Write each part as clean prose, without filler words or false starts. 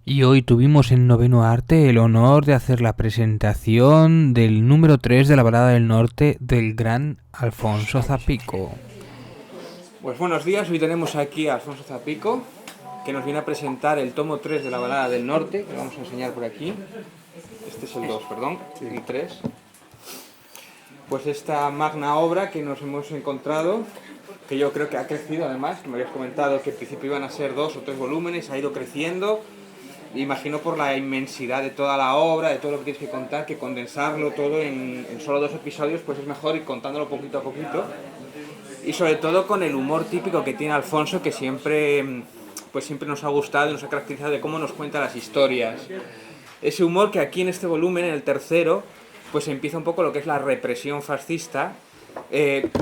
Y hoy tuvimos en Noveno Arte el honor de hacer la presentación del número 3 de la Balada del Norte del gran Alfonso Zapico. Pues buenos días, hoy tenemos aquí a Alfonso Zapico, que nos viene a presentar el tomo 3 de la Balada del Norte, que vamos a enseñar por aquí. Este es el 2, perdón, el 3. Pues esta magna obra que nos hemos encontrado, que yo creo que ha crecido además, que me habías comentado que al principio iban a ser 2 o 3 volúmenes, ha ido creciendo. Imagino por la inmensidad de toda la obra, de todo lo que tienes que contar, que condensarlo todo en solo 2 episodios, pues es mejor ir contándolo poquito a poquito. Y sobre todo con el humor típico que tiene Alfonso, que siempre, pues siempre nos ha gustado y nos ha caracterizado de cómo nos cuenta las historias. Ese humor que aquí en este volumen, en el tercero, pues empieza un poco lo que es la represión fascista,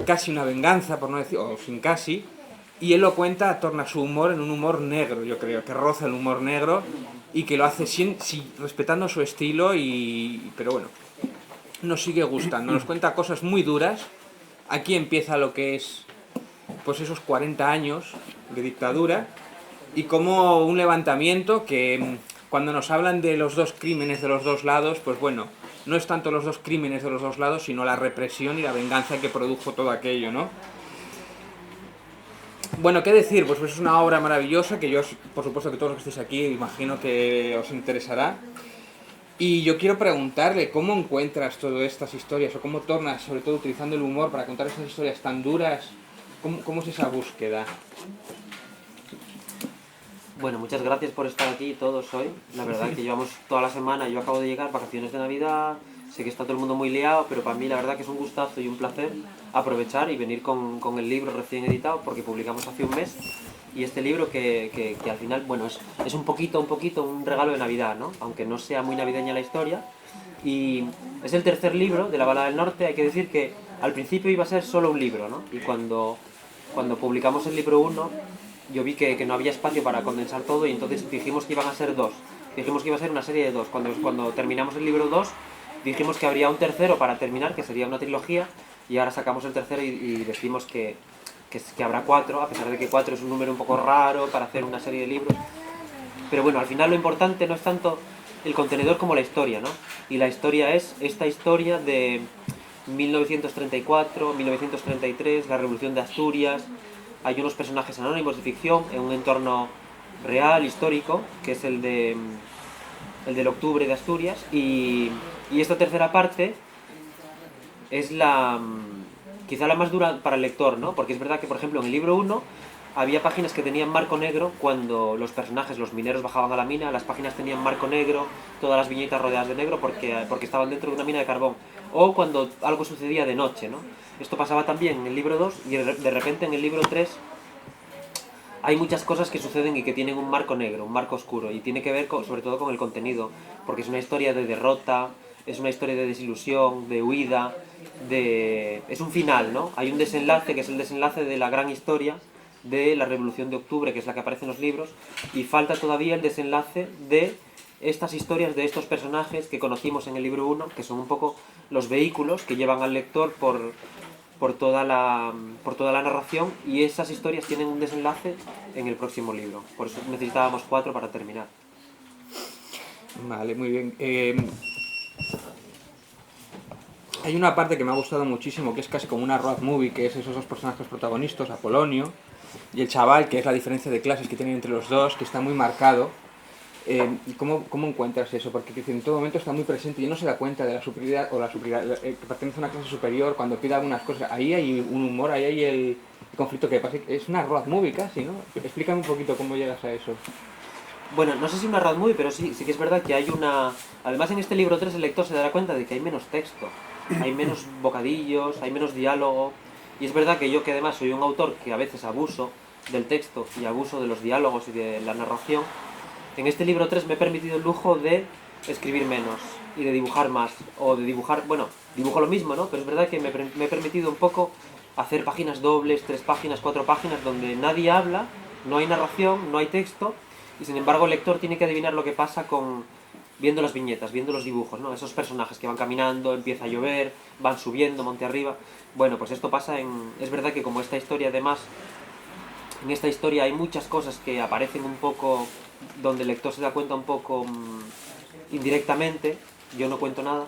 casi una venganza, por no decir, o sin casi, y él lo cuenta, torna su humor en un humor negro, yo creo, que roza el humor negro y que lo hace respetando su estilo, pero bueno, nos sigue gustando. Nos cuenta cosas muy duras. Aquí empieza lo que es pues esos 40 años de dictadura y como un levantamiento que cuando nos hablan de los dos crímenes de los dos lados, pues bueno, no es tanto los dos crímenes de los dos lados, sino la represión y la venganza que produjo todo aquello, ¿no? Bueno, ¿qué decir? Pues es una obra maravillosa que yo, por supuesto que todos los que estéis aquí, imagino que os interesará. Y yo quiero preguntarle, ¿cómo encuentras todas estas historias? O cómo tornas, sobre todo utilizando el humor, para contar estas historias tan duras. ¿Cómo es esa búsqueda? Bueno, muchas gracias por estar aquí todos hoy. La verdad que llevamos toda la semana, yo acabo de llegar, vacaciones de Navidad, sé que está todo el mundo muy liado, pero para mí la verdad que es un gustazo y un placer aprovechar y venir con el libro recién editado, porque publicamos hace un mes. Y este libro que al final, bueno, es un poquito un regalo de Navidad, ¿no? Aunque no sea muy navideña la historia. Y es el tercer libro de La Balada del Norte. Hay que decir que al principio iba a ser solo un libro, ¿no? Y cuando publicamos el libro 1 yo vi que no había espacio para condensar todo y entonces dijimos que iban a ser 2. Dijimos que iba a ser una serie de 2. Cuando terminamos el libro 2 dijimos que habría un tercero para terminar, que sería una trilogía, y ahora sacamos el tercero y decimos que habrá 4, a pesar de que 4 es un número un poco raro para hacer una serie de libros. Pero bueno, al final lo importante no es tanto el contenedor como la historia, ¿no? Y la historia es esta historia de 1934, 1933, la Revolución de Asturias. Hay unos personajes anónimos de ficción en un entorno real, histórico, que es el del octubre de Asturias. Y esta tercera parte es quizá la más dura para el lector, ¿no? Porque es verdad que, por ejemplo, en el libro 1 había páginas que tenían marco negro cuando los personajes, los mineros, bajaban a la mina. Las páginas tenían marco negro, todas las viñetas rodeadas de negro porque estaban dentro de una mina de carbón. O cuando algo sucedía de noche, ¿no? Esto pasaba también en el libro 2 y de repente en el libro 3 hay muchas cosas que suceden y que tienen un marco negro, un marco oscuro, y tiene que ver sobre todo con el contenido, porque es una historia de derrota, es una historia de desilusión, de huida, es un final, ¿no? Hay un desenlace que es el desenlace de la gran historia de la Revolución de Octubre, que es la que aparece en los libros, y falta todavía el desenlace de estas historias de estos personajes que conocimos en el libro 1, que son un poco los vehículos que llevan al lector por toda la narración, y esas historias tienen un desenlace en el próximo libro. Por eso necesitábamos 4 para terminar. Vale, muy bien. Hay una parte que me ha gustado muchísimo, que es casi como una road movie, que es esos dos personajes protagonistas, Apolonio y el chaval, que es la diferencia de clases que tienen entre los dos, que está muy marcado. ¿Cómo encuentras eso? Porque en todo momento está muy presente y no se da cuenta de la superioridad o la superioridad, que pertenece a una clase superior cuando pide algunas cosas. Ahí hay un humor, ahí hay el conflicto que pasa. Es una road movie casi, ¿no? Explícame un poquito cómo llegas a eso. Bueno, no sé si una road movie, pero sí que es verdad que hay una... Además en este libro 3 el lector se dará cuenta de que hay menos texto, hay menos bocadillos, hay menos diálogo. Y es verdad que yo, que además soy un autor que a veces abuso del texto y abuso de los diálogos y de la narración, en este libro 3 me he permitido el lujo de escribir menos y de dibujar más. O de dibujar, bueno, dibujo lo mismo, ¿no? Pero es verdad que me he permitido un poco hacer páginas dobles, 3 páginas, 4 páginas, donde nadie habla, no hay narración, no hay texto, y sin embargo el lector tiene que adivinar lo que pasa viendo las viñetas, viendo los dibujos, ¿no? Esos personajes que van caminando, empieza a llover, van subiendo monte arriba. Bueno, pues esto pasa en... Es verdad que como esta historia además En esta historia hay muchas cosas que aparecen un poco, donde el lector se da cuenta un poco indirectamente, yo no cuento nada,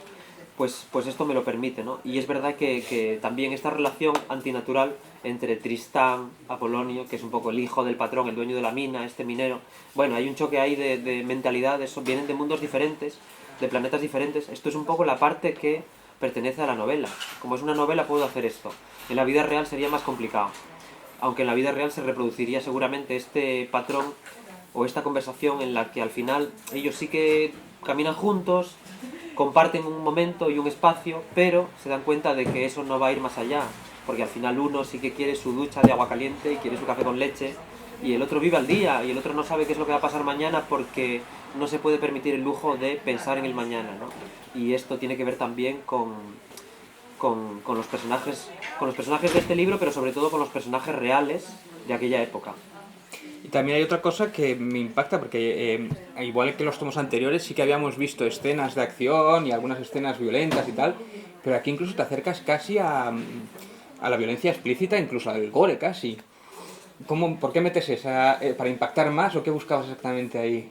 pues esto me lo permite, ¿no? Y es verdad que también esta relación antinatural entre Tristán, Apolonio, que es un poco el hijo del patrón, el dueño de la mina, este minero, bueno, hay un choque ahí de mentalidades, vienen de mundos diferentes, de planetas diferentes. Esto es un poco la parte que pertenece a la novela. Como es una novela puedo hacer esto. En la vida real sería más complicado. Aunque en la vida real se reproduciría seguramente este patrón o esta conversación en la que al final ellos sí que caminan juntos, comparten un momento y un espacio, pero se dan cuenta de que eso no va a ir más allá, porque al final uno sí que quiere su ducha de agua caliente y quiere su café con leche, y el otro vive al día, y el otro no sabe qué es lo que va a pasar mañana porque no se puede permitir el lujo de pensar en el mañana, ¿no? Y esto tiene que ver también con los personajes de este libro, pero sobre todo con los personajes reales de aquella época. Y también hay otra cosa que me impacta, porque igual que los tomos anteriores, sí que habíamos visto escenas de acción y algunas escenas violentas y tal, pero aquí incluso te acercas casi a la violencia explícita, incluso al gore casi. ¿Por qué metes esa? ¿Para impactar más o qué buscabas exactamente ahí?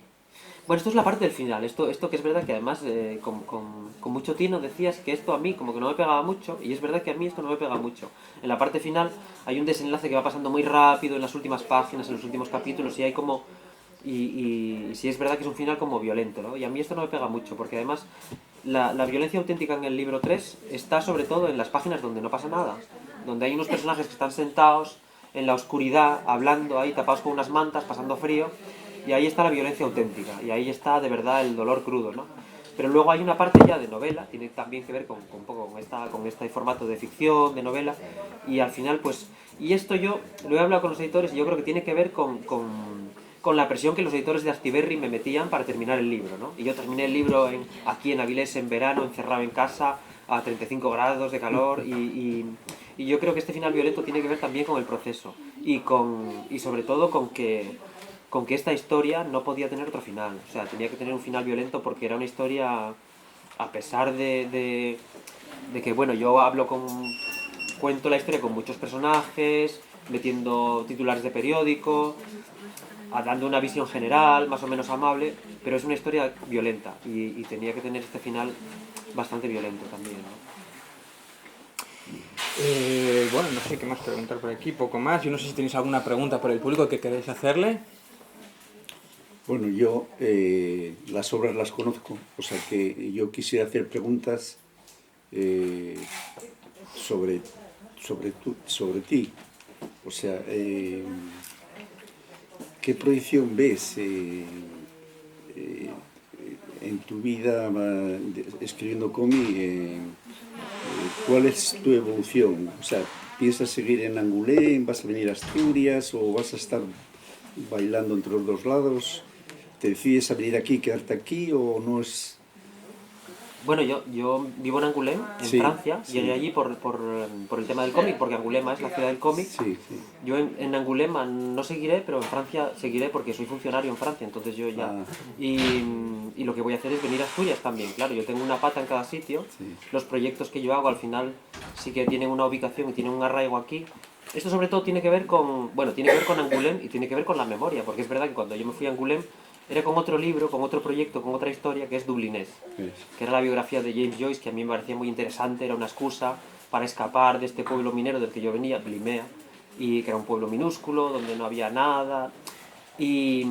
Bueno, esto es la parte del final, esto que es verdad que además con mucho tino decías que esto a mí como que no me pegaba mucho, y es verdad que a mí esto no me pega mucho. En la parte final hay un desenlace que va pasando muy rápido en las últimas páginas, en los últimos capítulos, y hay como... Y sí es verdad que es un final como violento, ¿no? Y a mí esto no me pega mucho, porque además la violencia auténtica en el libro 3 está sobre todo en las páginas donde no pasa nada, donde hay unos personajes que están sentados en la oscuridad, hablando ahí, tapados con unas mantas, pasando frío, y ahí está la violencia auténtica, y ahí está de verdad el dolor crudo, ¿no? Pero luego hay una parte ya de novela, tiene también que ver con un poco con este formato de ficción, de novela, y al final pues... Y esto yo lo he hablado con los editores y yo creo que tiene que ver con la presión que los editores de Astiberri me metían para terminar el libro, ¿no? Y yo terminé el libro aquí en Avilés en verano, encerrado en casa, a 35 grados de calor, y yo creo que este final violento tiene que ver también con el proceso, y sobre todo con que esta historia no podía tener otro final. O sea, tenía que tener un final violento porque era una historia, a pesar de que, bueno, yo cuento la historia con muchos personajes, metiendo titulares de periódico, dando una visión general, más o menos amable, pero es una historia violenta y tenía que tener este final bastante violento también, ¿no? Bueno, no sé qué más preguntar por aquí, poco más. Yo no sé si tenéis alguna pregunta por el público que queréis hacerle. Bueno, yo las obras las conozco, o sea que yo quisiera hacer preguntas sobre ti. O sea, ¿qué proyección ves en tu vida escribiendo cómic? ¿Cuál es tu evolución? O sea, ¿piensas seguir en Angoulême? ¿Vas a venir a Asturias? ¿O vas a estar bailando entre los dos lados? ¿Te decides a venir aquí, quedarte aquí o no es...? Bueno, yo vivo en Angoulême, en Sí, Francia, sí. llegué allí por el tema del cómic, porque Angoulême es la ciudad del cómic. Sí, sí. Yo en Angoulême no seguiré, pero en Francia seguiré porque soy funcionario en Francia, entonces yo ya... Ah. Y lo que voy a hacer es venir a Asturias también, claro, yo tengo una pata en cada sitio, Sí. los proyectos que yo hago al final sí que tienen una ubicación y tienen un arraigo aquí. Esto sobre todo tiene que ver con Angoulême y tiene que ver con la memoria, porque es verdad que cuando yo me fui a Angoulême era con otro libro, con otro proyecto, con otra historia que es Dublinés, que era la biografía de James Joyce, que a mí me parecía muy interesante, era una excusa para escapar de este pueblo minero del que yo venía, Blimea, y que era un pueblo minúsculo, donde no había nada, y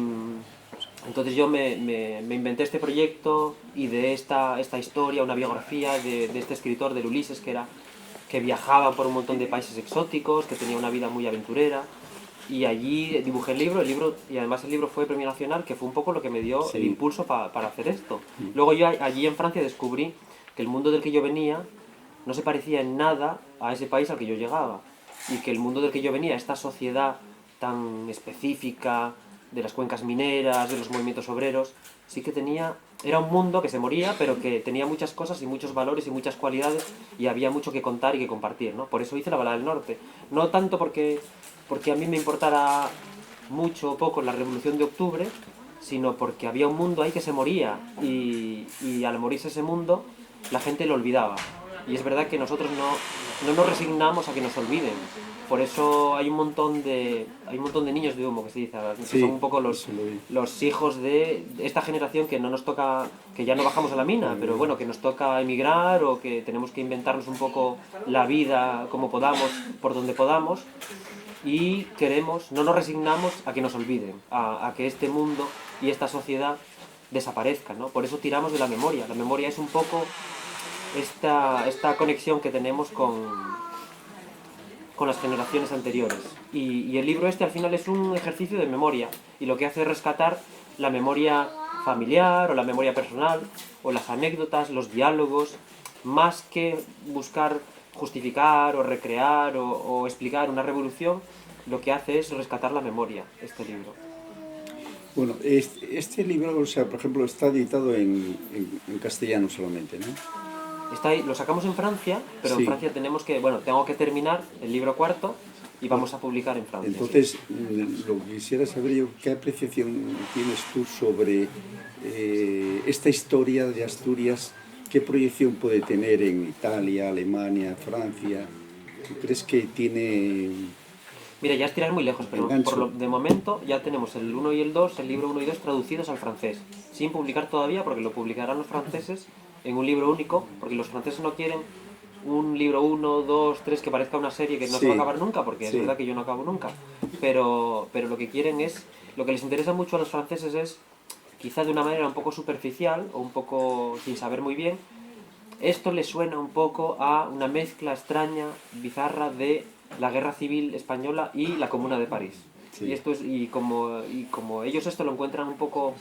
entonces yo me inventé este proyecto y de esta historia, una biografía de este escritor, del Ulises, que viajaba por un montón de países exóticos, que tenía una vida muy aventurera, y allí dibujé el libro, y además el libro fue Premio Nacional, que fue un poco lo que me dio Sí. el impulso para hacer esto. Luego yo allí en Francia descubrí que el mundo del que yo venía no se parecía en nada a ese país al que yo llegaba, y que el mundo del que yo venía, esta sociedad tan específica de las cuencas mineras, de los movimientos obreros, sí que era un mundo que se moría, pero que tenía muchas cosas y muchos valores y muchas cualidades, y había mucho que contar y que compartir, ¿no? Por eso hice La Balada del Norte. No tanto porque a mí me importara mucho o poco la Revolución de Octubre, sino porque había un mundo ahí que se moría, y al morirse ese mundo la gente lo olvidaba. Y es verdad que nosotros no nos resignamos a que nos olviden. Por eso hay un montón de niños de humo, que se dice, que Sí, son un poco eso lo vi. los hijos de esta generación que no nos toca, que ya no bajamos a la mina, pero bueno, que nos toca emigrar o que tenemos que inventarnos un poco la vida como podamos, por donde podamos, y no nos resignamos a que nos olviden, a que este mundo y esta sociedad desaparezcan, ¿no? Por eso tiramos de la memoria. La memoria es un poco esta conexión que tenemos con las generaciones anteriores. Y el libro este al final es un ejercicio de memoria, y lo que hace es rescatar la memoria familiar o la memoria personal o las anécdotas, los diálogos, más que buscar justificar o recrear o explicar una revolución. Lo que hace es rescatar la memoria, este libro. Bueno, este libro, o sea, por ejemplo, está editado en castellano solamente, ¿no? Está ahí, lo sacamos en Francia, pero Sí. en Francia tengo que terminar el libro cuarto y vamos a publicar en Francia. Entonces, lo que quisiera saber yo, ¿qué apreciación tienes tú sobre esta historia de Asturias? ¿Qué proyección puede tener en Italia, Alemania, Francia? ¿Tú crees que tiene...? Mira, ya es tirar muy lejos, pero de momento ya tenemos el 1 y el 2, el libro 1 y 2 traducidos al francés, sin publicar todavía, porque lo publicarán los franceses en un libro único, porque los franceses no quieren un libro 1, 2, 3 que parezca una serie que no se va a acabar nunca, porque es verdad que yo no acabo nunca, pero lo que quieren es, lo que les interesa mucho a los franceses es, quizá de una manera un poco superficial o un poco sin saber muy bien, esto les suena un poco a una mezcla extraña, bizarra de la Guerra Civil Española y la Comuna de París. Sí. Y como ellos esto lo encuentran un poco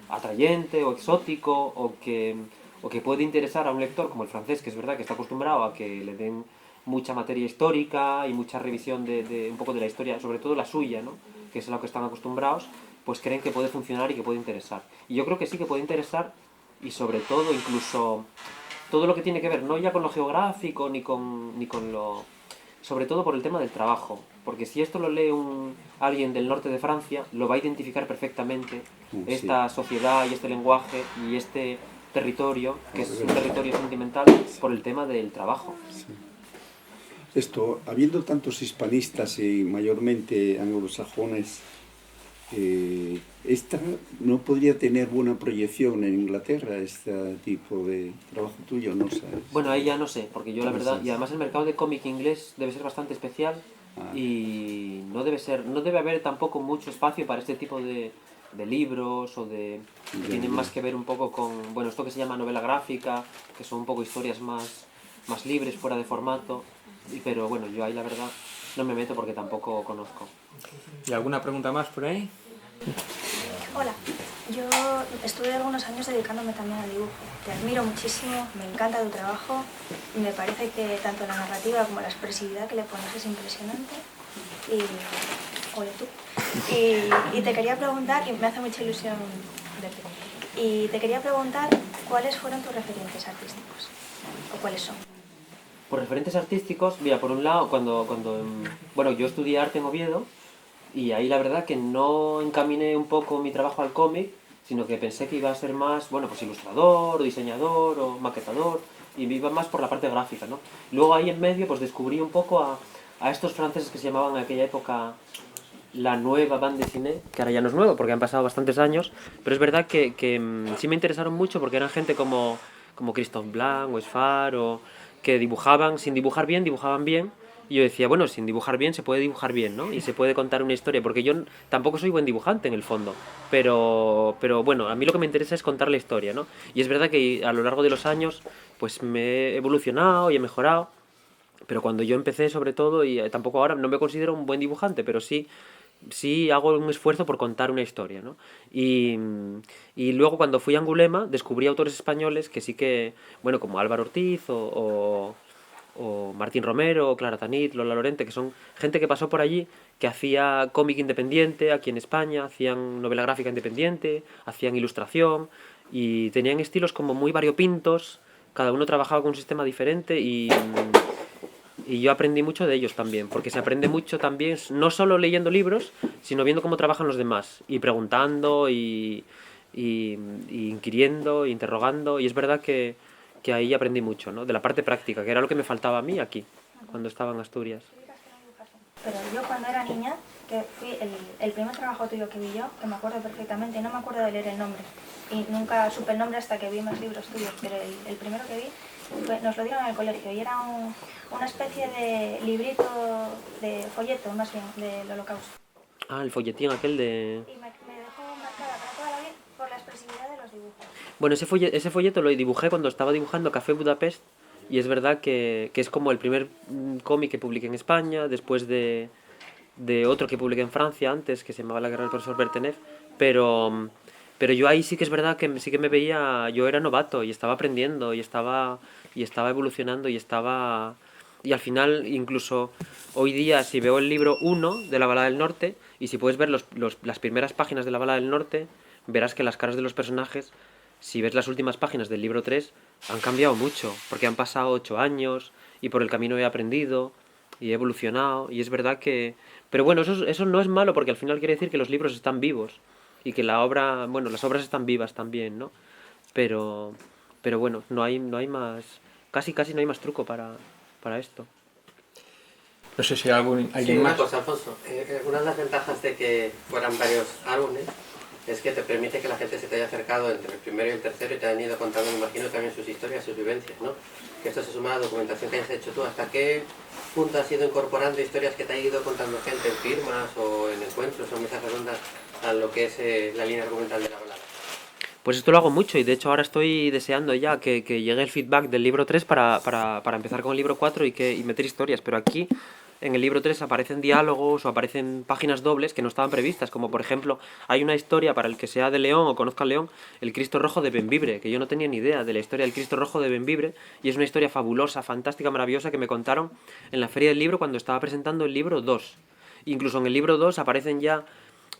atrayente o exótico o que puede interesar a un lector como el francés, que es verdad que está acostumbrado a que le den mucha materia histórica y mucha revisión de un poco de la historia, sobre todo la suya, ¿no? Que es a lo que están acostumbrados, pues creen que puede funcionar y que puede interesar. Y yo creo que sí que puede interesar, y sobre todo incluso todo lo que tiene que ver no ya con lo geográfico ni con lo, sobre todo por el tema del trabajo, porque si esto lo lee alguien del norte de Francia, lo va a identificar perfectamente, esta sociedad y este lenguaje y este territorio, que es un territorio sentimental, por el tema del trabajo. Sí. Esto, habiendo tantos hispanistas y mayormente anglosajones, ¿esta no podría tener buena proyección en Inglaterra, este tipo de trabajo tuyo? No sabes. Bueno, ahí ya no sé, porque yo la verdad, y además el mercado de cómic inglés debe ser bastante especial y no debe haber tampoco mucho espacio para este tipo de libros o que tienen más que ver un poco con, bueno, esto que se llama novela gráfica, que son un poco historias más libres, fuera de formato, pero bueno, yo ahí la verdad no me meto porque tampoco conozco. ¿Y alguna pregunta más por ahí? Hola, yo estuve algunos años dedicándome también al dibujo. Te admiro muchísimo, me encanta tu trabajo y me parece que tanto la narrativa como la expresividad que le pones es impresionante. Ole tú. Y te quería preguntar, y me hace mucha ilusión verte, y te quería preguntar cuáles fueron tus referentes artísticos, o cuáles son. Por referentes artísticos, mira, por un lado, bueno, yo estudié arte en Oviedo, y ahí la verdad que no encaminé un poco mi trabajo al cómic, sino que pensé que iba a ser más, bueno, pues ilustrador, o diseñador, o maquetador, y me iba más por la parte gráfica, ¿no? Luego ahí en medio pues descubrí un poco a estos franceses que se llamaban en aquella época la nueva bande dessinée, que ahora ya no es nuevo porque han pasado bastantes años, pero es verdad que sí me interesaron mucho porque eran gente como Christophe Blanc o Sfar, o que dibujaban, sin dibujar bien, dibujaban bien. Y yo decía, bueno, sin dibujar bien se puede dibujar bien, ¿no? Y se puede contar una historia, porque yo tampoco soy buen dibujante en el fondo, pero bueno, a mí lo que me interesa es contar la historia, ¿no? Y es verdad que a lo largo de los años, pues me he evolucionado y he mejorado, pero cuando yo empecé sobre todo, y tampoco ahora no me considero un buen dibujante, pero sí hago un esfuerzo por contar una historia, ¿no? Y luego cuando fui a Angulema descubrí autores españoles que sí que, bueno, como Álvaro Ortiz o Martín Romero, o Clara Tanit, Lola Lorente, que son gente que pasó por allí, que hacía cómic independiente aquí en España, hacían novela gráfica independiente, hacían ilustración, y tenían estilos como muy variopintos, cada uno trabajaba con un sistema diferente, y yo aprendí mucho de ellos también, porque se aprende mucho también, no solo leyendo libros, sino viendo cómo trabajan los demás, y preguntando, y inquiriendo, interrogando, y es verdad que que ahí aprendí mucho, ¿no? De la parte práctica, que era lo que me faltaba a mí aquí, cuando estaba en Asturias. Pero yo cuando era niña, que fui el primer trabajo tuyo que vi yo, que me acuerdo perfectamente, no me acuerdo de leer el nombre, y nunca supe el nombre hasta que vi más libros tuyos, pero el primero que vi nos lo dieron en el colegio, y era una especie de librito, de folleto más bien, del Holocausto. Ah, el folletín aquel de... Y me dejó marcada para toda la vida por la expresividad de los dibujos. Bueno, ese folleto lo dibujé cuando estaba dibujando Café Budapest, y es verdad que es como el primer cómic que publiqué en España, después de otro que publiqué en Francia antes, que se llamaba La guerra del profesor Bertenev, pero yo ahí sí que es verdad que sí que me veía, yo era novato y estaba aprendiendo y estaba evolucionando y al final incluso hoy día si veo el libro 1 de La balada del norte y si puedes ver las primeras páginas de La balada del norte, verás que las caras de los personajes, si ves las últimas páginas del libro 3, han cambiado mucho, porque han pasado 8 años y por el camino he aprendido y he evolucionado y es verdad que... Pero bueno, eso no es malo porque al final quiere decir que los libros están vivos y que la obra, bueno, las obras están vivas también, ¿no? Pero bueno, no hay más, casi no hay más truco para esto. No sé si hay Sí, alguien una más. cosa, Alfonso. Una de las ventajas de que fueran varios álbumes es que te permite que la gente se te haya acercado entre el primero y el tercero y te hayan ido contando, me imagino, también sus historias, sus vivencias, ¿no? Que esto se suma a la documentación que has hecho tú. ¿Hasta qué punto has ido incorporando historias que te ha ido contando gente en firmas o en encuentros o en mesas redondas a lo que es la línea argumental de la balada? Pues esto lo hago mucho y de hecho ahora estoy deseando ya que llegue el feedback del libro 3 para empezar con el libro 4 y meter historias, pero aquí en el libro 3 aparecen diálogos o aparecen páginas dobles que no estaban previstas, como por ejemplo hay una historia para el que sea de León o conozca a León, el Cristo Rojo de Bembibre, que yo no tenía ni idea de la historia del Cristo Rojo de Bembibre y es una historia fabulosa, fantástica, maravillosa que me contaron en la Feria del Libro cuando estaba presentando el libro 2. Incluso en el libro 2 aparecen ya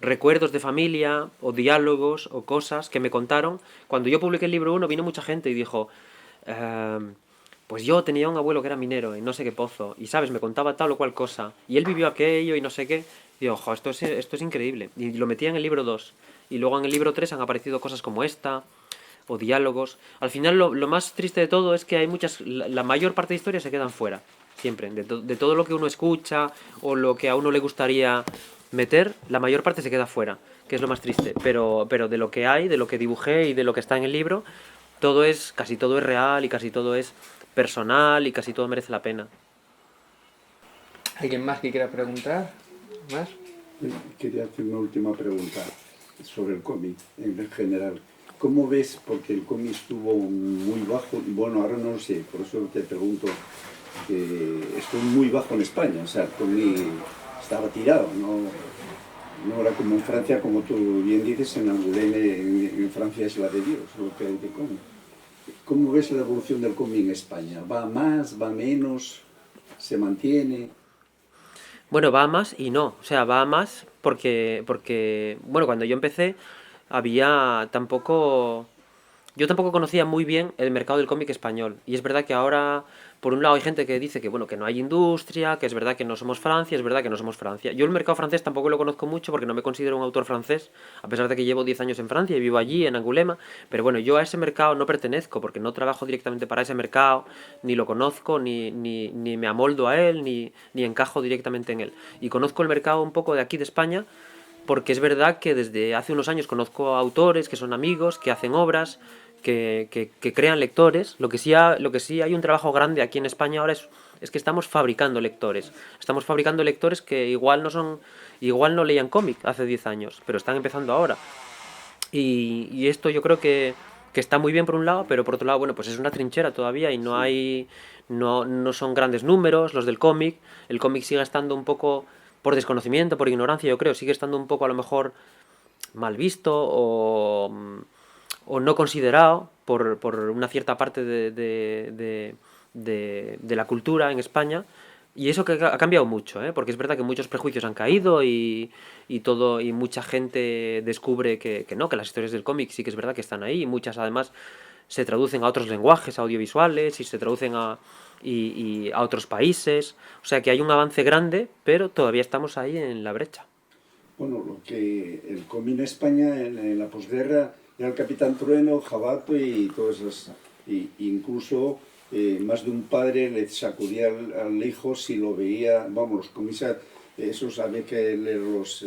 recuerdos de familia o diálogos o cosas que me contaron. Cuando yo publiqué el libro 1 vino mucha gente y dijo, pues yo tenía un abuelo que era minero en no sé qué pozo y sabes, me contaba tal o cual cosa y él vivió aquello y no sé qué. Y digo, ojo, esto es increíble. Y lo metía en el libro 2 y luego en el libro 3 han aparecido cosas como esta o diálogos. Al final lo más triste de todo es que hay la mayor parte de historias se quedan fuera, siempre, de todo lo que uno escucha o lo que a uno le gustaría meter, la mayor parte se queda fuera, que es lo más triste, pero de lo que hay, de lo que dibujé y de lo que está en el libro, casi todo es real y casi todo es personal y casi todo merece la pena. ¿Alguien más que quiera preguntar? ¿Más? Quería hacer una última pregunta sobre el cómic en general. ¿Cómo ves? Porque el cómic estuvo muy bajo, bueno, ahora no lo sé, por eso te pregunto, que estuvo muy bajo en España, o sea, el cómic estaba tirado, no era como en Francia, como tú bien dices, en Angoulême, en Francia es la de Dios, lo que hay de cómic. ¿Cómo ves la evolución del cómic en España? ¿Va más, va menos, se mantiene? Bueno, va a más y no, o sea, va a más porque bueno, cuando yo empecé yo tampoco conocía muy bien el mercado del cómic español. Y es verdad que ahora, por un lado, hay gente que dice que, bueno, que no hay industria, que es verdad que no somos Francia, es verdad que no somos Francia. Yo el mercado francés tampoco lo conozco mucho porque no me considero un autor francés, a pesar de que llevo 10 años en Francia y vivo allí, en Angoulême. Pero bueno, yo a ese mercado no pertenezco porque no trabajo directamente para ese mercado, ni lo conozco, ni me amoldo a él, ni encajo directamente en él. Y conozco el mercado un poco de aquí de España, porque es verdad que desde hace unos años conozco a autores que son amigos, que hacen obras, que crean lectores. Lo que sí hay un trabajo grande aquí en España ahora es que estamos fabricando lectores. Estamos fabricando lectores que igual no leían cómic hace 10 años, pero están empezando ahora. Y esto yo creo que está muy bien por un lado, pero por otro lado, bueno, pues es una trinchera todavía y no son grandes números los del cómic. El cómic sigue estando un poco por desconocimiento, por ignorancia, yo creo, sigue estando un poco a lo mejor mal visto o no considerado por una cierta parte de la cultura en España. Y eso que ha cambiado mucho, ¿eh? Porque es verdad que muchos prejuicios han caído y mucha gente descubre que las historias del cómic sí que es verdad que están ahí, y muchas además se traducen a otros lenguajes audiovisuales y se traducen a otros países. O sea que hay un avance grande, pero todavía estamos ahí en la brecha. Bueno, lo que el cómic en España en la posguerra era el Capitán Trueno, Jabato y todas incluso más de un padre le sacudía al hijo si lo veía, vamos, los cómics, esos había que leerlos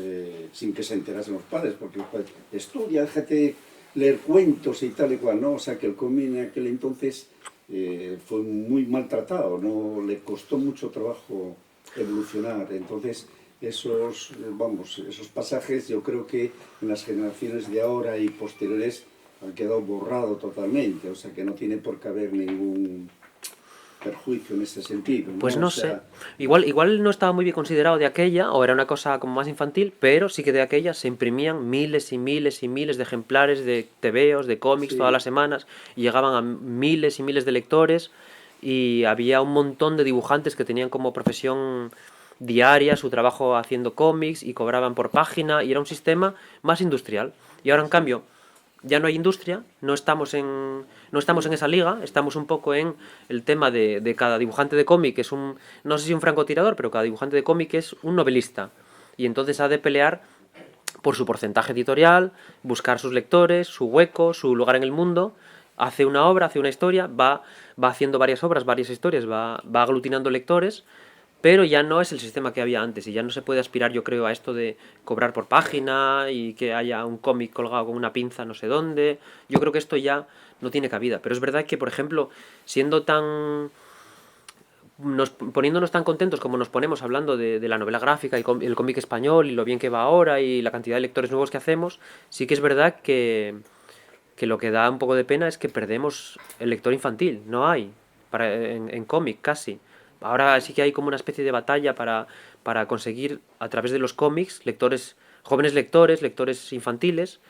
sin que se enterasen los padres, porque los padres, estudia, déjate leer cuentos y tal y cual, ¿no? O sea que el cómic en aquel entonces fue muy maltratado, ¿no? Le costó mucho trabajo evolucionar. Entonces esos pasajes yo creo que en las generaciones de ahora y posteriores han quedado borrados totalmente, o sea que no tiene por qué haber ningún perjuicio en ese sentido, ¿no? Pues no O sé. sea, Igual no estaba muy bien considerado de aquella, o era una cosa como más infantil, pero sí que de aquella se imprimían miles y miles y miles de ejemplares de tebeos, de cómics todas sí, las semanas, y llegaban a miles y miles de lectores, y había un montón de dibujantes que tenían como profesión diaria su trabajo haciendo cómics y cobraban por página, y era un sistema más industrial. Y ahora, en cambio, ya no hay industria, no estamos en esa liga, estamos un poco en el tema de cada dibujante de cómic, es un, no sé si un francotirador, pero cada dibujante de cómic es un novelista. Y entonces ha de pelear por su porcentaje editorial, buscar sus lectores, su hueco, su lugar en el mundo. Hace una obra, hace una historia, va haciendo varias obras, varias historias, va aglutinando lectores, pero ya no es el sistema que había antes y ya no se puede aspirar, yo creo, a esto de cobrar por página y que haya un cómic colgado con una pinza no sé dónde. Yo creo que esto ya no tiene cabida. Pero es verdad que, por ejemplo, siendo tan... poniéndonos tan contentos como nos ponemos hablando de la novela gráfica y el cómic español y lo bien que va ahora y la cantidad de lectores nuevos que hacemos, sí que es verdad que lo que da un poco de pena es que perdemos el lector infantil. No hay en cómic casi. Ahora sí que hay como una especie de batalla para conseguir a través de los cómics lectores, jóvenes lectores, lectores infantiles,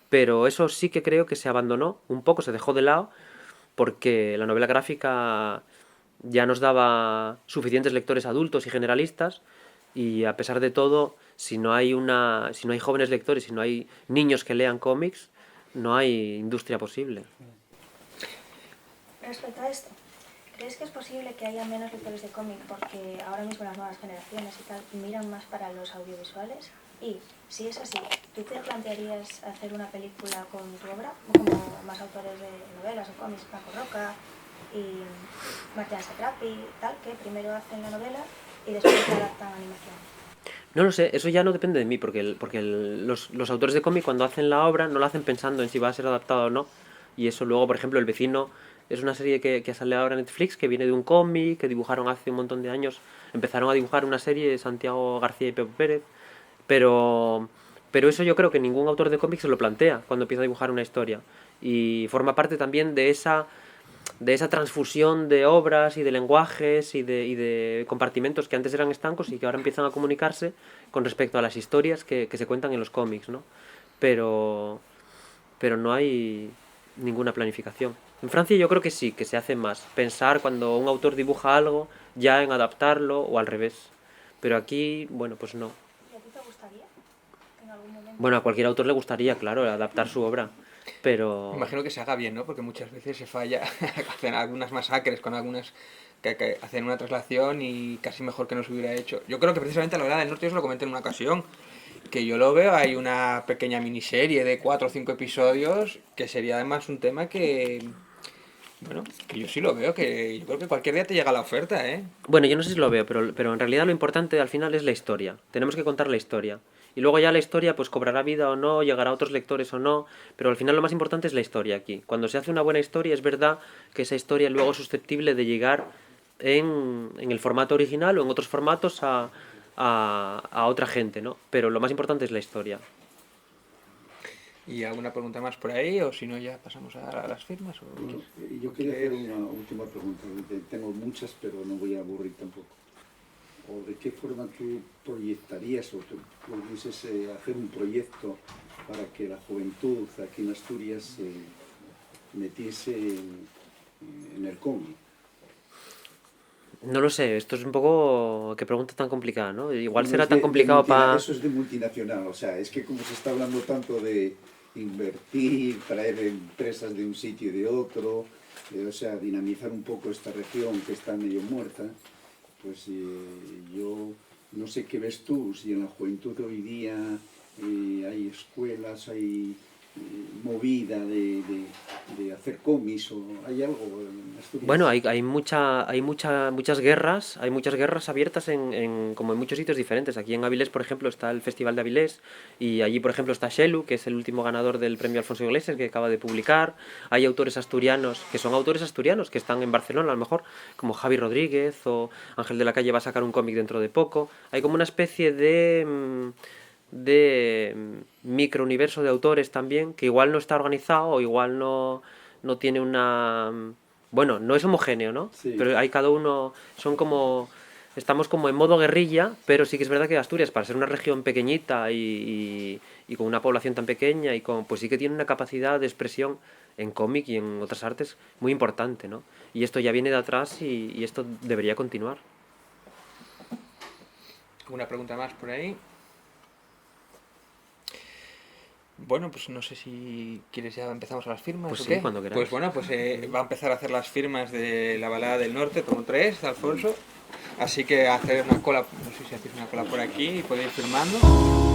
pero eso sí que creo que se abandonó un poco, se dejó de lado, porque la novela gráfica ya nos daba suficientes lectores adultos y generalistas, y a pesar de todo, si no hay jóvenes lectores, si no hay niños que lean cómics, no hay industria posible. Respecto a esto, ¿crees que es posible que haya menos lectores de cómic porque ahora mismo las nuevas generaciones y tal miran más para los audiovisuales? Y si es así, ¿tú te plantearías hacer una película con tu obra? Como más autores de novelas o cómics, Paco Roca y Martín Satrapi, tal, que primero hacen la novela y después la adaptan a animación. No lo sé, eso ya no depende de mí, porque, los autores de cómic cuando hacen la obra no la hacen pensando en si va a ser adaptada o no. Y eso luego, por ejemplo, El vecino es una serie que sale ahora en Netflix, que viene de un cómic, que dibujaron hace un montón de años. Empezaron a dibujar una serie de Santiago García y Pepe Pérez, pero, pero eso yo creo que ningún autor de cómic se lo plantea cuando empieza a dibujar una historia. Y forma parte también de esa transfusión de obras y de lenguajes y de compartimentos que antes eran estancos y que ahora empiezan a comunicarse con respecto a las historias que se cuentan en los cómics, ¿no? Pero, pero no hay ninguna planificación. En Francia yo creo que sí, que se hace más. Pensar cuando un autor dibuja algo, ya en adaptarlo o al revés. Pero aquí, bueno, pues no. ¿Y a ti te gustaría en algún momento? Bueno, a cualquier autor le gustaría, claro, adaptar su obra. Pero... Imagino que se haga bien, ¿no? Porque muchas veces se falla, hacen algunas masacres con algunas que hacen una traslación y casi mejor que no se hubiera hecho. Yo creo que precisamente la verdad del norte, yo se lo comenté en una ocasión, que yo lo veo, hay una pequeña miniserie de 4 o 5 episodios, que sería además un tema que, bueno, que yo sí lo veo, que yo creo que cualquier día te llega la oferta, ¿eh? Bueno, yo no sé si lo veo, pero en realidad lo importante al final es la historia. Tenemos que contar la historia. Y luego ya la historia pues cobrará vida o no, llegará a otros lectores o no, pero al final lo más importante es la historia aquí. Cuando se hace una buena historia es verdad que esa historia luego es susceptible de llegar en el formato original o en otros formatos a otra gente, ¿no? Pero lo más importante es la historia. ¿Y alguna pregunta más por ahí? O si no, ya pasamos a las firmas. Bueno, yo quería hacer una última pregunta. Tengo muchas, pero no voy a aburrir tampoco. ¿O de qué forma tú proyectarías o tú pudieses hacer un proyecto para que la juventud aquí en Asturias se metiese en el cómic? No lo sé, esto es un poco... Qué pregunta tan complicada, ¿no? Igual No, será es tan complicado para... Eso es de multinacional, o sea, es que como se está hablando tanto de invertir, traer empresas de un sitio y de otro, o sea, dinamizar un poco esta región que está medio muerta, pues yo no sé qué ves tú, si en la juventud de hoy día hay escuelas, hay movida de hacer cómics o hay algo en Asturias? Bueno, muchas guerras, abiertas como en muchos sitios diferentes. Aquí en Avilés, por ejemplo, está el Festival de Avilés y allí, por ejemplo, está Xelu, que es el último ganador del premio Alfonso Iglesias, que acaba de publicar. Hay autores asturianos, que son autores asturianos, que están en Barcelona, a lo mejor, como Javi Rodríguez o Ángel de la Calle va a sacar un cómic dentro de poco. Hay como una especie de microuniverso de autores también, que igual no está organizado o igual no tiene una... Bueno, no es homogéneo, ¿no? Sí. Pero hay cada uno... Estamos como en modo guerrilla, pero sí que es verdad que Asturias, para ser una región pequeñita y con una población tan pequeña, pues sí que tiene una capacidad de expresión en cómic y en otras artes muy importante, ¿no? Y esto ya viene de atrás y esto debería continuar. ¿Alguna pregunta más por ahí? Bueno, pues no sé si quieres ya empezamos a las firmas Pues o sí, qué. cuando queráis. Pues bueno, pues va a empezar a hacer las firmas de la balada del norte, tomo 3, de Alfonso. Así que hacer una cola, no sé si hacéis una cola por aquí y podéis ir firmando.